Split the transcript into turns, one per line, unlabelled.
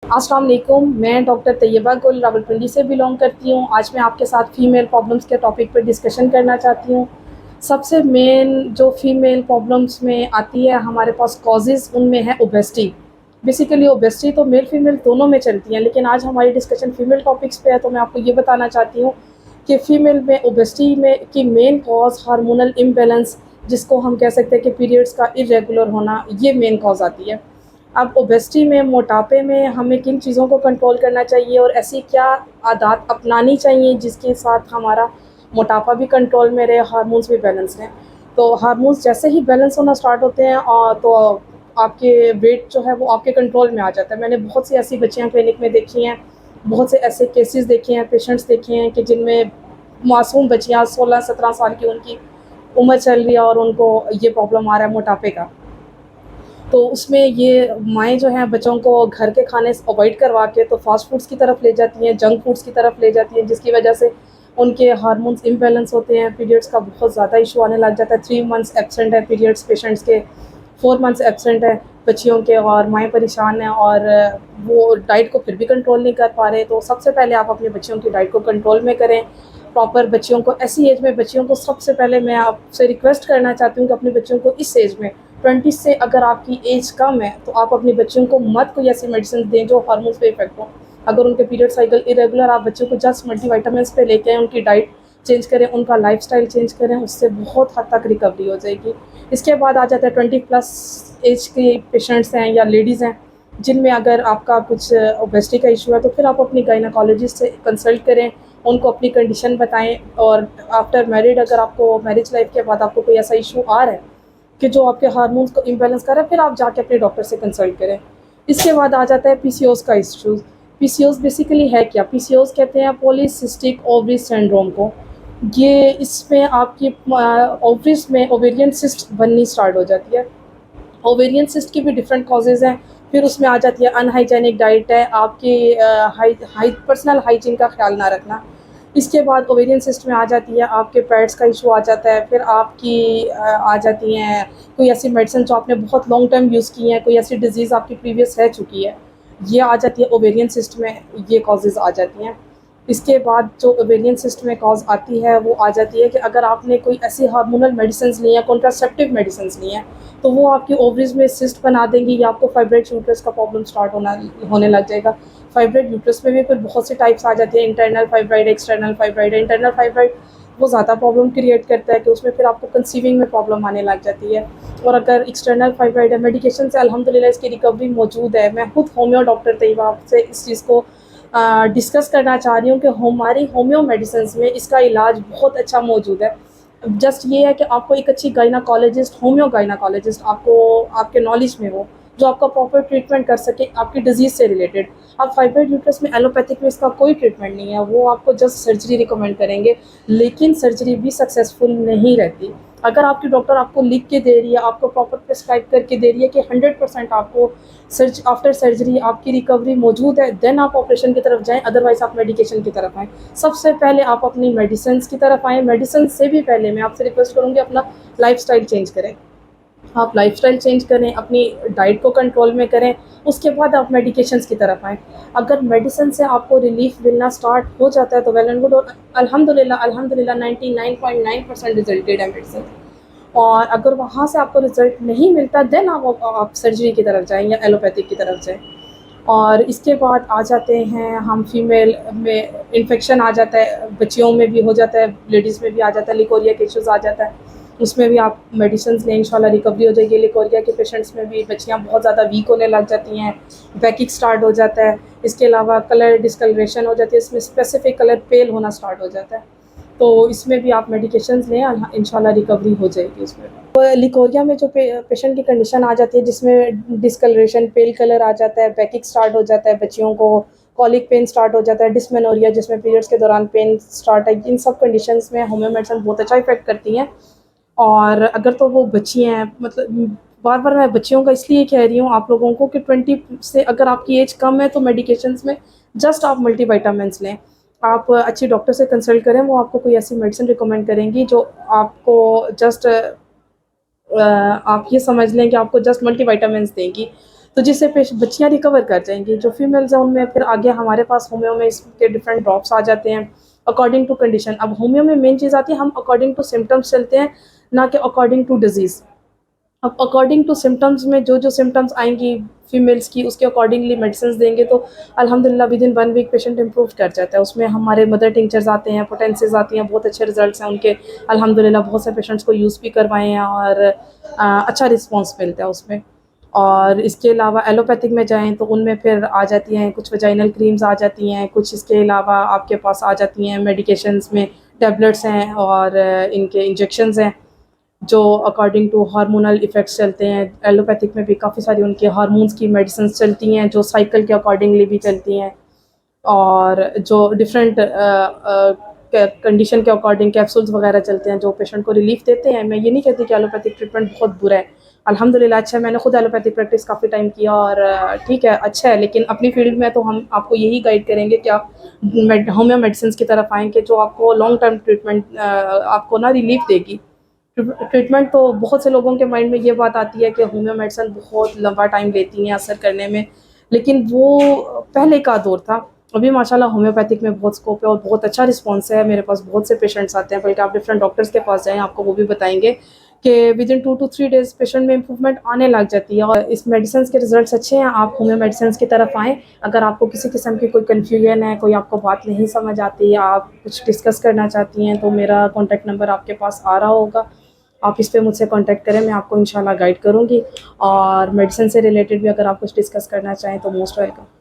अस्सलाम वालेकुम। मैं डॉक्टर तैयबा गुल रावलपिंडी से बिलोंग करती हूँ। आज मैं आपके साथ फ़ीमेल प्रॉब्लम्स के टॉपिक पर डिस्कशन करना चाहती हूँ। सबसे मेन जो फ़ीमेल प्रॉब्लम्स में आती है हमारे पास कॉजेज़, उनमें है ओबेसिटी। बेसिकली ओबेसिटी तो मेल फीमेल दोनों में चलती हैं, लेकिन आज हमारी डिस्कशन फ़ीमेल टॉपिक्स पे है, तो मैं आपको ये बताना चाहती हूँ कि फ़ीमेल में ओबेसिटी में की मेन कॉज़ हार्मोनल इम्बैलेंस, जिसको हम कह सकते हैं कि पीरियड्स का इर्रेगुलर होना, ये मेन कॉज़ आती है। अब ओबेसिटी में, मोटापे में हमें किन चीज़ों को कंट्रोल करना चाहिए और ऐसी क्या आदत अपनानी चाहिए जिसके साथ हमारा मोटापा भी कंट्रोल में रहे, हार्मोन्स भी बैलेंस रहें। तो हार्मोन्स जैसे ही बैलेंस होना स्टार्ट होते हैं तो आपके वेट जो है वो आपके कंट्रोल में आ जाता है। मैंने बहुत सी ऐसी बच्चियाँ क्लिनिक में देखी हैं, बहुत से ऐसे केसेस देखे हैं, पेशेंट्स देखे हैं कि जिनमें मासूम बच्चियाँ 16-17 साल की उनकी उम्र चल रही है और उनको ये प्रॉब्लम आ रहा है मोटापे का। तो उसमें ये माएँ जो हैं बच्चों को घर के खाने से अवॉइड करवा के तो फ़ास्ट फूड्स की तरफ ले जाती हैं, जंक फूड्स की तरफ ले जाती हैं, जिसकी वजह से उनके हार्मोन्स इम्बैलेंस होते हैं, पीरियड्स का बहुत ज़्यादा इश्यू आने लग जाता है। 3 मंथ्स एब्सेंट है पीरियड्स पेशेंट्स के, 4 मंथ्स एब्सेंट है बच्चियों के, और माएँ परेशान हैं और वो डाइट को फिर भी कंट्रोल नहीं कर पा रहे। तो सबसे पहले आप अपने बच्चियों की डाइट को कंट्रोल में करें। प्रॉपर बच्चियों को ऐसी एज में, बच्चियों को सबसे पहले मैं आपसे रिक्वेस्ट करना चाहती हूँ कि अपने बच्चों को इस एज में 20 से, अगर आपकी एज कम है तो आप अपने बच्चों को मत कोई ऐसी मेडिसिन दें जो हार्मोन्स पे इफेक्ट हो। अगर उनके पीरियड साइकिल इरेगुलर, आप बच्चों को जस्ट मल्टीविटामिन्स पे लेके आएँ, उनकी डाइट चेंज करें, उनका लाइफस्टाइल चेंज करें, उससे बहुत हद तक रिकवरी हो जाएगी। इसके बाद आ जाता है 20 प्लस एज के पेशेंट्स हैं या लेडीज़ हैं, जिनमें अगर आपका कुछ ओबेसिटी का इशू है तो फिर आप अपनी गायनाकोलॉजिस्ट से कंसल्ट करें, उनको अपनी कंडीशन बताएं। और आफ्टर मैरिड, अगर आपको मैरिज लाइफ के बाद आपको कोई ऐसा इशू आ रहा है कि जो आपके हार्मोन्स को इम्बैलेंस कर रहा है, फिर आप जाके अपने डॉक्टर से कंसल्ट करें। इसके बाद आ जाता है पीसीओएस का इश्यूज़। पीसीओएस बेसिकली है क्या? पीसीओएस कहते हैं पॉलीसिस्टिक ओवरी सिंड्रोम को। ये इसमें आपकी ओवरीज में ओवेरियन सिस्ट बननी स्टार्ट हो जाती है। ओवेरियन सिस्ट की भी डिफरेंट कॉजेज़ हैं। फिर उसमें आ जाती है अनहाइजेनिक डाइट है, आपकी पर्सनल हाइजीन का ख्याल ना रखना। इसके बाद ओवेरियन सिस्ट में आ जाती है आपके पैड्स का इशू आ जाता है। फिर आपकी आ जाती हैं कोई ऐसी मेडिसिन जो आपने बहुत लॉन्ग टाइम यूज़ की हैं, कोई ऐसी डिज़ीज़ आपकी प्रीवियस रह चुकी है, ये आ जाती है ओवेरियन सिस्ट में, ये कॉजेज़ आ जाती हैं। इसके बाद जो ओवेरियन सिस्ट में कॉज़ आती है वो आ जाती है कि अगर आपने कोई ऐसी हार्मोनल मेडिसिन्स ली हैं, कॉन्ट्रासेप्टिव मेडिसिन्स ली हैं, तो वो आपकी ओवरीज में सिस्ट बना देंगी या आपको फाइब्रोइड यूट्रस का प्रॉब्लम स्टार्ट होने लग जाएगा। फाइब्रोइड यूट्रस में भी फिर बहुत सी टाइप्स आ जाती है, internal fibroid, external fibroid. Internal fibroid वो ज़्यादा प्रॉब्लम क्रिएट करता है कि उसमें फिर आपको कंसीविंग में प्रॉब्लम आने लग जाती है। और अगर एक्सटर्नल फाइब्रोइड है, मेडिकेशन से अल्हम्दुलिल्लाह इसकी रिकवरी मौजूद है। मैं खुद होम्यो डॉक्टर तैयबा आपसे इस चीज़ को डिस्कस करना चाह रही हूँ कि हमारी होम्यो मेडिसिन में इसका इलाज बहुत अच्छा मौजूद है। जस्ट ये है कि आपको एक अच्छी गायनाकोलॉजिस्ट, होम्यो गायनाकोलॉजिस्ट आपको आपके नॉलेज में हो, जो आपका प्रॉपर ट्रीटमेंट कर सके आपकी डिज़ीज़ से रिलेटेड। अब फाइब्रोइड यूट्रस में एलोपैथिक में इसका कोई ट्रीटमेंट नहीं है, वो आपको जस्ट सर्जरी रिकमेंड करेंगे, लेकिन सर्जरी भी सक्सेसफुल नहीं रहती। अगर आपकी डॉक्टर आपको लिख के दे रही है, आपको प्रॉपर प्रिस्क्राइब करके दे रही है कि 100% आपको आफ्टर सर्जरी आपकी रिकवरी मौजूद है, देन आप ऑपरेशन की तरफ जाएँ, अदरवाइज़ आप मेडिकेशन की तरफ आएँ। सबसे पहले आप अपनी मेडिसिन्स की तरफ आएँ। मेडिसिन से भी पहले मैं आपसे रिक्वेस्ट करूँगी अपना लाइफ़स्टाइल चेंज करें। आप लाइफ़स्टाइल चेंज करें, अपनी डाइट को कंट्रोल में करें, उसके बाद आप मेडिकेशंस की तरफ आएँ। अगर मेडिसिन से आपको रिलीफ़ मिलना स्टार्ट हो जाता है तो वेल एंड गुड, और अल्हम्दुलिल्लाह 99.9% रिज़ल्टेड है मेडिसिन। और अगर वहाँ से आपको रिज़ल्ट नहीं मिलता, देन आप सर्जरी की तरफ जाएँ या एलोपैथिक की तरफ जाएँ। और इसके बाद आ जाते हैं हम फीमेल में, इन्फेक्शन आ जाता है, बच्चियों में भी हो जाता है, लेडीज़ में भी आ जाता है, लिकोरिया के इश्यूज़ आ जाता है। उसमें भी आप मेडिसिन्स लें, इंशाल्लाह रिकवरी हो जाएगी। लिकोरिया के पेशेंट्स में भी बच्चियाँ बहुत ज़्यादा वीक होने लग जाती हैं, बैकिंग स्टार्ट हो जाता है। इसके अलावा कलर डिस्कलरेशन हो जाती है, इसमें स्पेसिफिक कलर पेल होना स्टार्ट हो जाता है। तो इसमें भी आप मेडिकेशंस लें, इंशाल्लाह रिकवरी हो जाएगी उसमें। तो लिकोरिया में जो पेशेंट की कंडीशन आ जाती है जिसमें डिस्कलरेशन, पेल कलर आ जाता है, बैकिंग स्टार्ट हो जाता है बच्चियों को, कॉलिक पेन स्टार्ट हो जाता है, डिस्मेनोरिया जिसमें पीरियड्स के दौरान पेन स्टार्ट है, इन सब कंडीशंस में होम्यो मेडिसिन बहुत अच्छा इफेक्ट करती हैं। और अगर तो वो बच्ची हैं, मतलब बार बार मैं बच्चियों का इसलिए कह रही हूँ आप लोगों को कि 20 से अगर आपकी एज कम है तो मेडिकेशंस में जस्ट आप मल्टीविटामिन्स लें। आप अच्छी डॉक्टर से कंसल्ट करें, वो आपको कोई ऐसी मेडिसिन रिकमेंड करेंगी जो आपको जस्ट आप ये समझ लें कि आपको जस्ट मल्टीविटामिन्स देंगी। तो जिससे बच्चियाँ रिकवर कर जाएंगी। जो फीमेल्स हैं उनमें फिर आगे हमारे पास होम्यो में इसके डिफरेंट ड्रॉप्स आ जाते हैं अकॉर्डिंग टू कंडीशन। अब होम्यो में मेन चीज़ आती है, हम अकॉर्डिंग टू सिम्टम्स चलते हैं, ना कि अकॉर्डिंग टू डिजीज़। अब अकॉर्डिंग टू सिम्टम्स में जो जो सिम्टम्स आएंगी फीमेल्स की, उसके अकॉर्डिंगली मेडिसिन देंगे तो अल्हम्दुलिल्लाह within 1 week patient improve कर जाता है। उसमें हमारे मदर टिंचर्स आते हैं, पोटेंसीज आती हैं, बहुत अच्छे रिजल्ट्स हैं उनके अल्हम्दुलिल्लाह। बहुत से पेशेंट्स को यूज़ भी करवाए हैं और अच्छा रिस्पॉन्स मिलता है उसमें। और इसके अलावा एलोपैथिक में जाएँ तो उनमें फिर आ जाती हैं कुछ वजाइनल क्रीम्स आ जाती हैं, कुछ इसके अलावा आपके पास आ जाती हैं मेडिकेशंस में टैबलेट्स हैं और इनके इंजेक्शंस हैं जो अकॉर्डिंग टू हार्मोनल इफ़ेक्ट्स चलते हैं। एलोपैथिक में भी काफ़ी सारी उनके हार्मोन्स की मेडिसिन्स चलती हैं जो साइकिल के अकॉर्डिंगली भी चलती हैं और जो डिफरेंट कंडीशन के अकॉर्डिंग कैप्सूल्स वगैरह चलते हैं जो पेशेंट को रिलीफ देते हैं। मैं ये नहीं कहती कि एलोपैथिक ट्रीटमेंट बहुत बुरा है, अल्हम्दुलिल्लाह अच्छा है। मैंने खुद एलोपैथिक प्रैक्टिस काफ़ी टाइम किया और ठीक है, अच्छा है। लेकिन अपनी फील्ड में तो हम आपको यही गाइड करेंगे कि आप होम्यो मेडिसिन की तरफ आएँ कि जो आपको लॉन्ग टर्म ट्रीटमेंट आपको ना रिलीफ देगी। ट्रीटमेंट तो बहुत से लोगों के माइंड में ये बात आती है कि होम्यो मेडिसिन बहुत लंबा टाइम लेती हैं असर करने में, लेकिन वो पहले का दौर था। अभी माशाल्लाह होम्योपैथिक में बहुत स्कोप है और बहुत अच्छा रिस्पॉन्स है। मेरे पास बहुत से पेशेंट्स आते हैं, बल्कि आप डिफरेंट डॉक्टर्स के पास जाएँ आपको वो भी बताएंगे कि with in 2 to 3 days patient में इंप्रूवमेंट आने लग जाती है। और इस मेडिसिन के रिजल्ट्स अच्छे हैं, आप होम्यो मेडिसिन की तरफ आएँ। अगर आपको किसी किस्म की कोई कन्फ्यूजन है, कोई आपको बात नहीं समझ आती या आप कुछ डिस्कस करना चाहती हैं तो मेरा कॉन्टैक्ट नंबर आपके पास आ रहा होगा, आप इस पे मुझसे कांटेक्ट करें, मैं आपको इंशाल्लाह गाइड करूँगी। और मेडिसिन से रिलेटेड भी अगर आप कुछ डिस्कस करना चाहें तो मोस्ट वेलकम।